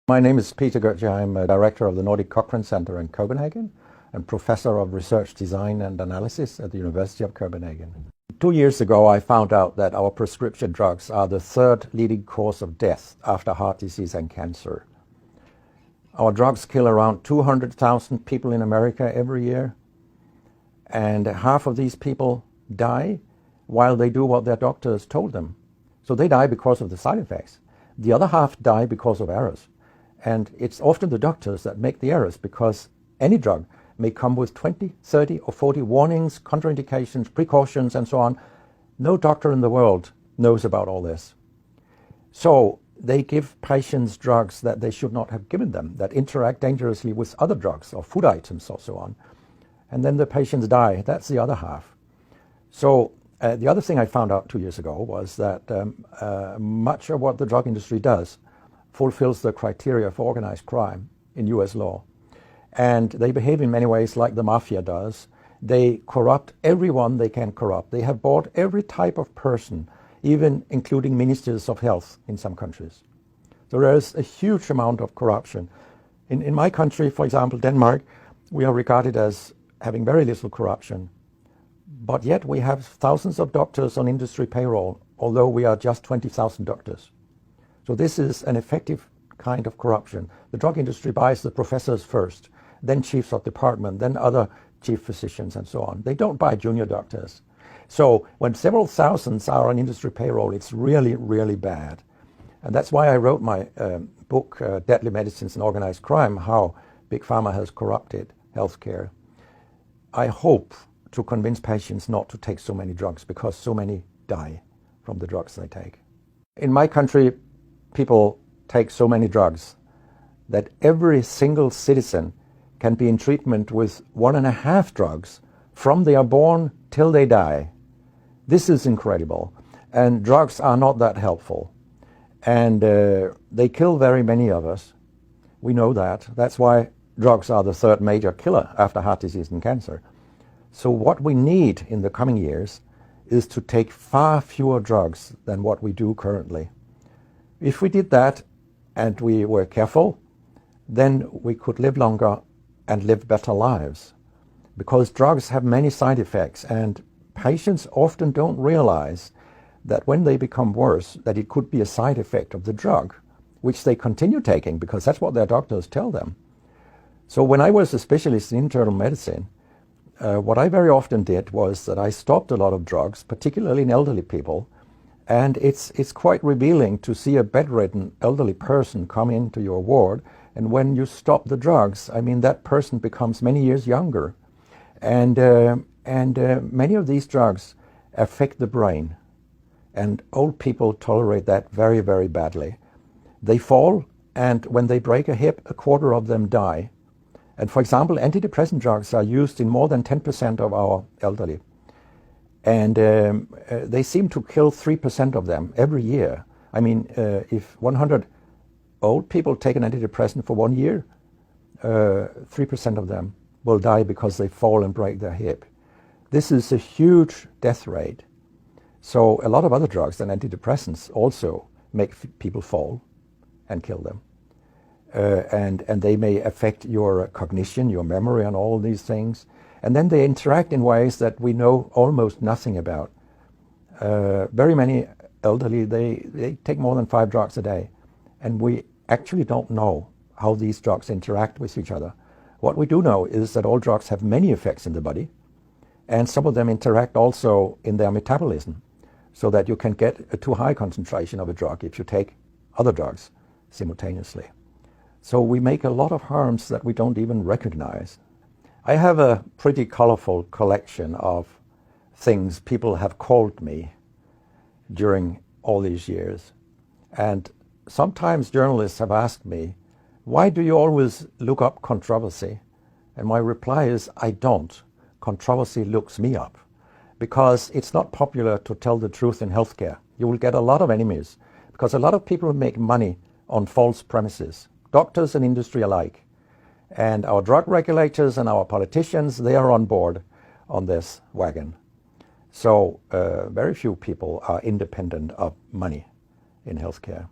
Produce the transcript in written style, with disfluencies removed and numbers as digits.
My name is Peter Goetje. I'm a director of the Nordic Cochrane Center in Copenhagen and professor of research design and analysis at the University of Copenhagen. 2 years ago, I found out that our prescription drugs are the third leading cause of death after heart disease and cancer. Our drugs kill around 200,000 people in America every year, and half of these people die while they do what their doctors told them. So they die because of the side effects. The other half die because of errors. And it's often the doctors that make the errors, because any drug may come with 20, 30 or 40 warnings, contraindications, precautions and so on. No doctor in the world knows about all this. So they give patients drugs that they should not have given them, that interact dangerously with other drugs or food items or so on. And then the patients die. That's the other half. So the other thing I found out 2 years ago was that much of what the drug industry does fulfills the criteria for organized crime in US law. And they behave in many ways like the mafia does. They corrupt everyone they can corrupt. They have bought every type of person, even including ministers of health in some countries. So there is a huge amount of corruption. In my country, for example, Denmark, we are regarded as having very little corruption. But yet we have thousands of doctors on industry payroll, although we are just 20,000 doctors. So this is an effective kind of corruption. The drug industry buys the professors first, then chiefs of department, then other chief physicians and so on. They don't buy junior doctors. So when several thousands are on industry payroll, it's really, really bad. And that's why I wrote my book, Deadly Medicines and Organized Crime, How Big Pharma Has Corrupted Healthcare. I hope to convince patients not to take so many drugs, because so many die from the drugs they take. In my country, people take so many drugs that every single citizen can be in treatment with 1.5 drugs from they are born till they die. This is incredible. And drugs are not that helpful. And they kill very many of us. We know that. That's why drugs are the third major killer after heart disease and cancer. So what we need in the coming years is to take far fewer drugs than what we do currently. If we did that and we were careful, then we could live longer and live better lives. Because drugs have many side effects, and patients often don't realize that when they become worse, that it could be a side effect of the drug, which they continue taking because that's what their doctors tell them. So when I was a specialist in internal medicine, what I very often did was that I stopped a lot of drugs, particularly in elderly people. And it's quite revealing to see a bedridden elderly person come into your ward, and when you stop the drugs, I mean, that person becomes many years younger. And many of these drugs affect the brain, and old people tolerate that very, very badly. They fall, and when they break a hip, 1/4 of them die. And for example, antidepressant drugs are used in more than 10% of our elderly. And they seem to kill 3% of them every year. I mean, if 100 old people take an antidepressant for 1 year, 3% of them will die because they fall and break their hip. This is a huge death rate. So a lot of other drugs than antidepressants also make people fall and kill them. And they may affect your cognition, your memory, and all these things. And then they interact in ways that we know almost nothing about. Very many elderly, they take more than 5 drugs a day. And we actually don't know how these drugs interact with each other. What we do know is that all drugs have many effects in the body. And some of them interact also in their metabolism, so that you can get a too high concentration of a drug if you take other drugs simultaneously. So we make a lot of harms that we don't even recognize. I have a pretty colorful collection of things people have called me during all these years. And sometimes journalists have asked me, why do you always look up controversy? And my reply is, I don't. Controversy looks me up. Because it's not popular to tell the truth in healthcare. You will get a lot of enemies, because a lot of people make money on false premises, doctors and industry alike. And our drug regulators and our politicians, they are on board on this wagon. So very few people are independent of money in healthcare.